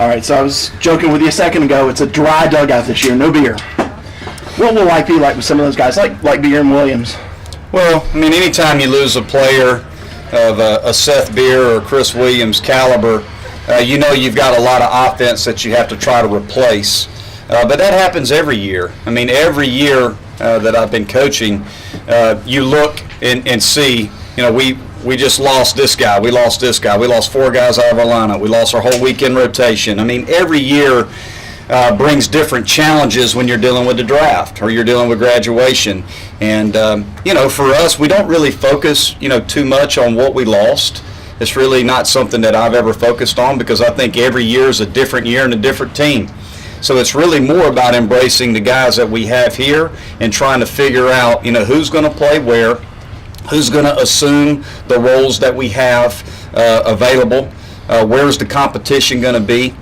All right, so I was joking with you a second ago. It's a dry dugout this year, no beer. What will life be like with some of those guys, like Beer and Williams? Well, I mean, anytime you lose a player of a Seth Beer or Chris Williams caliber, you know you've got a lot of offense that you have to try to replace. But that happens every year. I mean, every year that I've been coaching, you look and see, you know, we just lost this guy, we lost this guy, we lost 4 guys out of our lineup, we lost our whole weekend rotation. I mean, every year brings different challenges when you're dealing with the draft or you're dealing with graduation. And, you know, for us, we don't really focus, you know, too much on what we lost. It's really not something that I've ever focused on because I think every year is a different year and a different team. So it's really more about embracing the guys that we have here and trying to figure out, you know, who's going to play where, who's going to assume the roles that we have available, where's the competition going to be,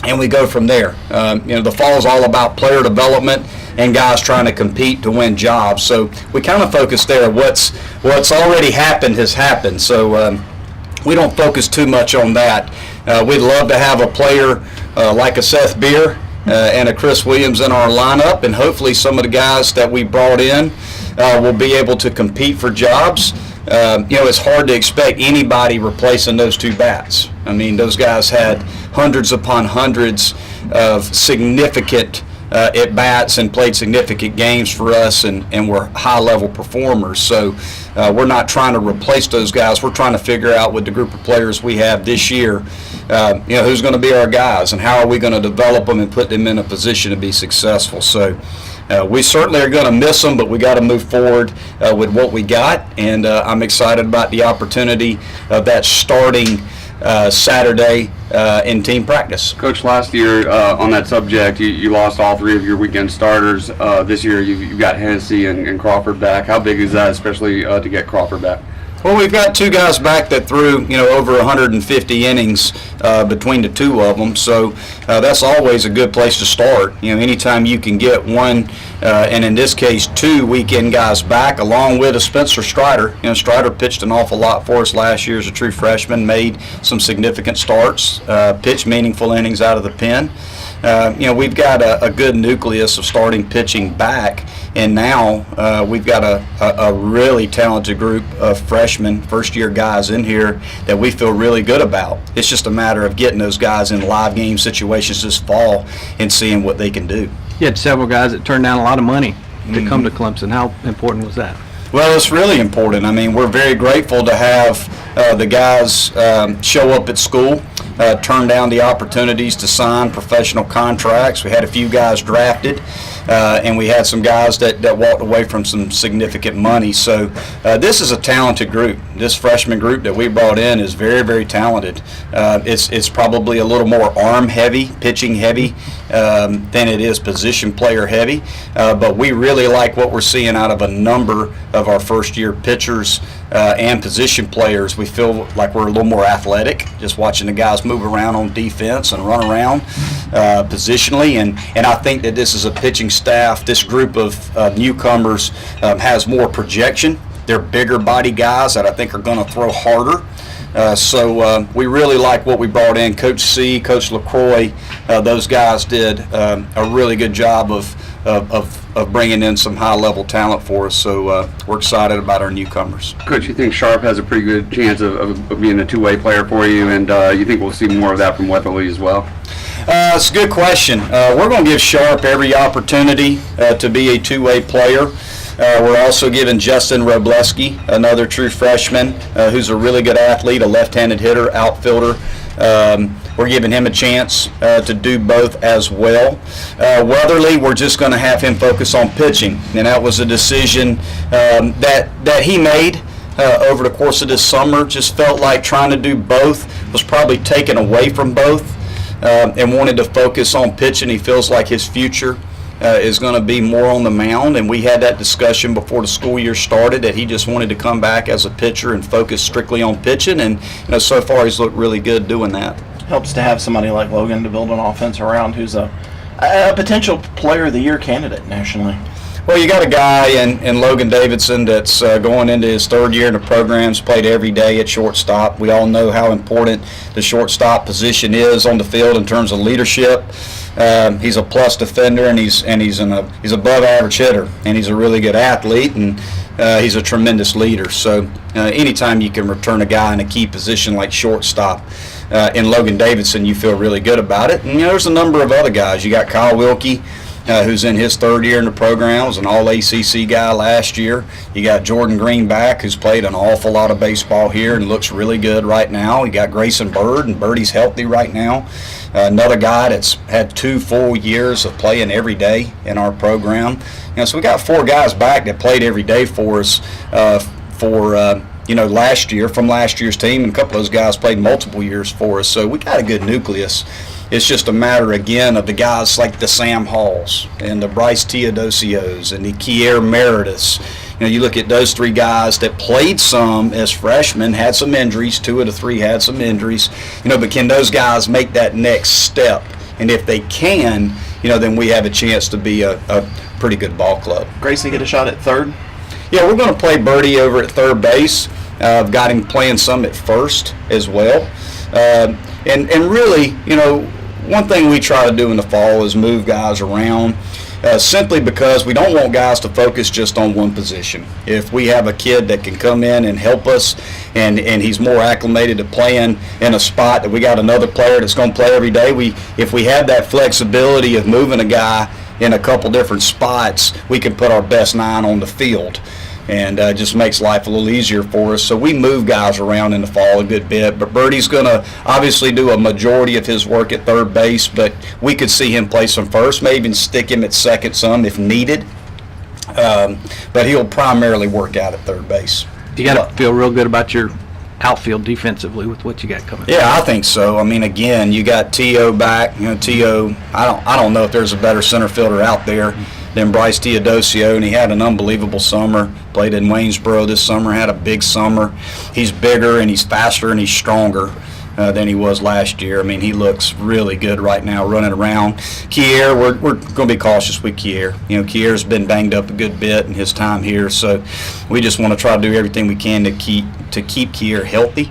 and we go from there. You know, the fall is all about player development and guys trying to compete to win jobs. So we kind of focus there. What's already happened has happened. So we don't focus too much on that. We'd love to have a player like a Seth Beer and a Chris Williams in our lineup, and hopefully some of the guys that we brought in will be able to compete for jobs. You know, it's hard to expect anybody replacing those 2 bats. I mean, those guys had hundreds upon hundreds of significant at-bats and played significant games for us and were high-level performers. So we're not trying to replace those guys. We're trying to figure out with the group of players we have this year, you know, who's going to be our guys and how are we going to develop them and put them in a position to be successful. So we certainly are going to miss them, but we got to move forward with what we got, and I'm excited about the opportunity of that starting Saturday in team practice. Coach, last year on that subject, you lost all 3 of your weekend starters. This year you've got Hennessy and Crawford back. How big is that, especially to get Crawford back? Well, we've got 2 guys back that threw, you know, over 150 innings between the 2 of them. So that's always a good place to start. You know, anytime you can get 1, and in this case 2 weekend guys back, along with a Spencer Strider. You know, Strider pitched an awful lot for us last year as a true freshman, made some significant starts, pitched meaningful innings out of the pen. You know, we've got a good nucleus of starting pitching back, and now we've got a really talented group of freshmen, first-year guys in here that we feel really good about. It's just a matter of getting those guys in live game situations this fall and seeing what they can do. You had several guys that turned down a lot of money to come to Clemson. How important was that? Well, it's really important. I mean, we're very grateful to have the guys show up at school, turn down the opportunities to sign professional contracts. We had a few guys drafted, and we had some guys that walked away from some significant money. So this is a talented group. This freshman group that we brought in is very, very talented. It's probably a little more arm heavy, pitching heavy than it is position player heavy. But we really like what we're seeing out of a number of our first year pitchers and position players. We feel like we're a little more athletic, just watching the guys move around on defense and run around positionally. And I think that this is a pitching staff, this group of newcomers has more projection. They're bigger body guys that I think are going to throw harder. So we really like what we brought in. Coach C, Coach LaCroix, those guys did a really good job of bringing in some high-level talent for us. So we're excited about our newcomers. Coach, you think Sharp has a pretty good chance of being a two-way player for you, and you think we'll see more of that from Weatherly as well? It's a good question. We're going to give Sharp every opportunity to be a two-way player. We're also giving Justin Robleski, another true freshman, who's a really good athlete, a left-handed hitter, outfielder. We're giving him a chance to do both as well. Weatherly, we're just going to have him focus on pitching, and that was a decision that he made over the course of this summer. Just felt like trying to do both was probably taken away from both, and wanted to focus on pitching. He feels like his future is going to be more on the mound, and we had that discussion before the school year started that he just wanted to come back as a pitcher and focus strictly on pitching, and so far he's looked really good doing that. Helps to have somebody like Logan to build an offense around who's a potential player of the year candidate nationally. Well, you got a guy in Logan Davidson that's going into his third year in the program's played every day at shortstop. We all know how important the shortstop position is on the field in terms of leadership. He's a plus defender, and he's above average hitter, and he's a really good athlete, and he's a tremendous leader. So anytime you can return a guy in a key position like shortstop in Logan Davidson, you feel really good about it. And there's a number of other guys. You got Kyle Wilkie, who's in his third year in the program, was an all-ACC guy last year. You got Jordan Greenback, who's played an awful lot of baseball here and looks really good right now. You got Grayson Bird, and Birdie's healthy right now. Another guy that's had 2 full years of playing every day in our program. So we got 4 guys back that played every day for us last year, from last year's team, and a couple of those guys played multiple years for us. So we got a good nucleus. It's just a matter, again, of the guys like the Sam Halls and the Bryce Teodosios and the Kier Merediths. You look at those 3 guys that played some as freshmen, had some injuries. 2 of the 3 had some injuries. But can those guys make that next step? And if they can, then we have a chance to be a pretty good ball club. Grayson get a shot at third? Yeah, we're going to play Birdie over at third base. I've got him playing some at first as well. And really, one thing we try to do in the fall is move guys around, simply because we don't want guys to focus just on one position. If we have a kid that can come in and help us, and he's more acclimated to playing in a spot that we got another player that's going to play every day, if we have that flexibility of moving a guy in a couple different spots, we can put our best 9 on the field. And just makes life a little easier for us. So we move guys around in the fall a good bit. But Birdie's going to obviously do a majority of his work at third base, but we could see him play some first, maybe even stick him at second some if needed. But he'll primarily work out at third base. You got to feel real good about your outfield defensively with what you got coming. Yeah, I think so. I mean, again, you got T.O. back. T.O., I don't know if there's a better center fielder out there than Bryce Teodosio, and he had an unbelievable summer. Played in Waynesboro this summer, had a big summer. He's bigger and he's faster and he's stronger than he was last year. I mean, he looks really good right now running around. Kier, we're going to be cautious with Kier. Kier's been banged up a good bit in his time here, so we just want to try to do everything we can to keep Kier healthy.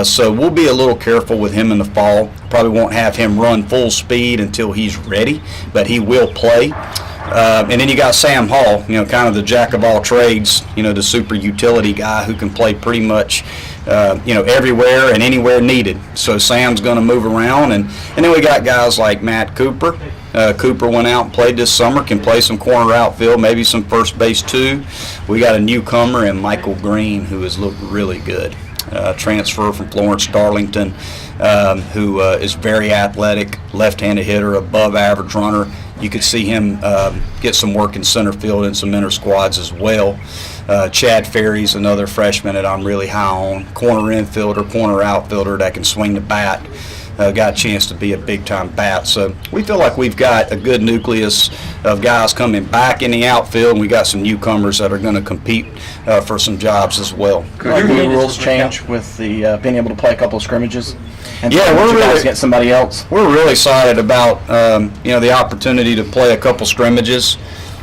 So we'll be a little careful with him in the fall. Probably won't have him run full speed until he's ready, but he will play. And then you got Sam Hall, kind of the jack of all trades, the super utility guy who can play pretty much, everywhere and anywhere needed. So Sam's going to move around. And then we got guys like Matt Cooper. Cooper went out and played this summer, can play some corner outfield, maybe some first base too. We got a newcomer in Michael Green who has looked really good. Transfer from Florence Darlington, who is very athletic, left-handed hitter, above average runner. You could see him get some work in center field and some inner squads as well. Chad Ferry's another freshman that I'm really high on. Corner infielder, corner outfielder that can swing the bat. Got a chance to be a big-time bat. So we feel like we've got a good nucleus of guys coming back in the outfield, and we got some newcomers that are going to compete for some jobs as well. Like the rules change with the being able to play a couple of scrimmages? And yeah, we're really against somebody else. We're really excited about the opportunity to play a couple scrimmages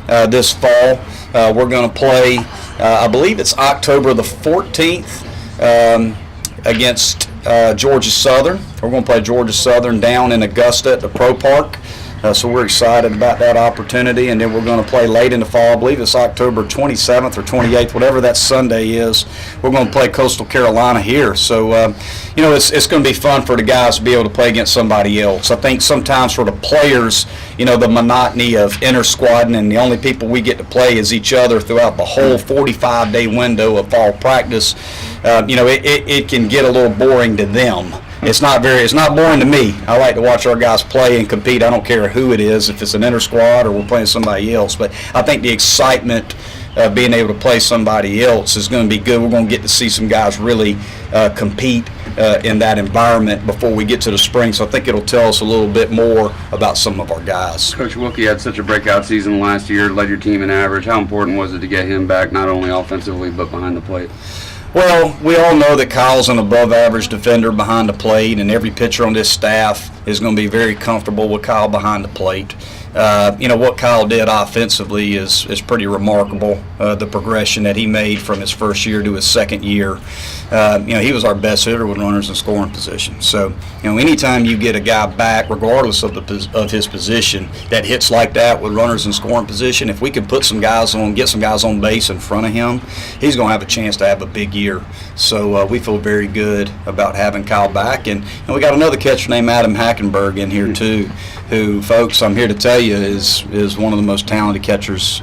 this fall. We're going to play, I believe it's October the 14th against Georgia Southern. We're going to play Georgia Southern down in Augusta at the Pro Park. So we're excited about that opportunity, and then we're going to play late in the fall. I believe it's October 27th or 28th, whatever that Sunday is. We're going to play Coastal Carolina here. So, it's going to be fun for the guys to be able to play against somebody else. I think sometimes for the players, the monotony of inter-squadding and the only people we get to play is each other throughout the whole 45-day window of fall practice, it can get a little boring to them. It's not boring to me. I like to watch our guys play and compete. I don't care who it is, if it's an inter squad or we're playing somebody else. But I think the excitement of being able to play somebody else is going to be good. We're going to get to see some guys really compete in that environment before we get to the spring. So I think it'll tell us a little bit more about some of our guys. Coach Wilkie had such a breakout season last year, led your team in average. How important was it to get him back, not only offensively but behind the plate? Well, we all know that Kyle's an above-average defender behind the plate, and every pitcher on this staff is going to be very comfortable with Kyle behind the plate. What Kyle did offensively is pretty remarkable. The progression that he made from his first year to his second year. He was our best hitter with runners in scoring position. So, anytime you get a guy back, regardless of his position, that hits like that with runners in scoring position, if we can put some guys on, get some guys on base in front of him, he's going to have a chance to have a big year. So we feel very good about having Kyle back, and we got another catcher named Adam Hackenberg in here too, who, folks, I'm here to tell you is one of the most talented catchers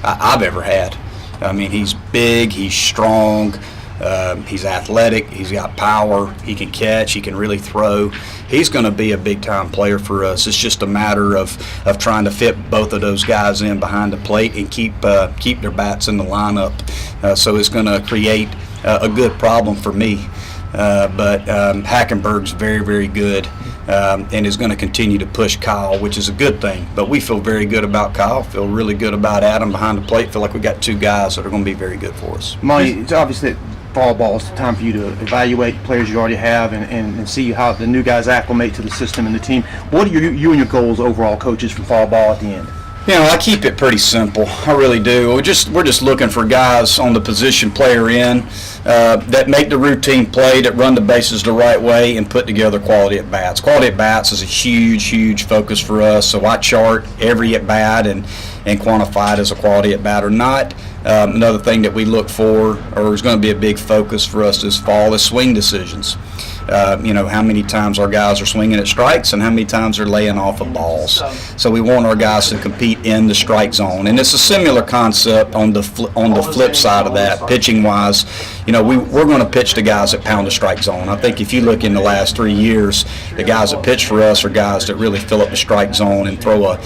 I've ever had. I mean, he's big, he's strong, he's athletic, he's got power, he can catch, he can really throw. He's going to be a big-time player for us. It's just a matter of trying to fit both of those guys in behind the plate and keep their bats in the lineup. So it's going to create a good problem for me. But Hackenberg's very, very good and is going to continue to push Kyle, which is a good thing. But we feel very good about Kyle, feel really good about Adam behind the plate, feel like we got two guys that are going to be very good for us. Monte, it's obvious that fall ball is the time for you to evaluate players you already have and see how the new guys acclimate to the system and the team. What are you and your goals overall, coaches, for fall ball at the end? I keep it pretty simple. I really do. We're just looking for guys on the position player end that make the routine play, that run the bases the right way, and put together quality at bats. Quality at bats is a huge, huge focus for us. So I chart every at bat and quantify it as a quality at bat or not. Another thing that we look for, or is going to be a big focus for us this fall, is swing decisions. How many times our guys are swinging at strikes and how many times they're laying off of balls. So we want our guys to compete in the strike zone, and it's a similar concept on the flip side of that, pitching wise. We're going to pitch to guys that pound the strike zone. I think if you look in the last 3 years, the guys that pitch for us are guys that really fill up the strike zone and throw a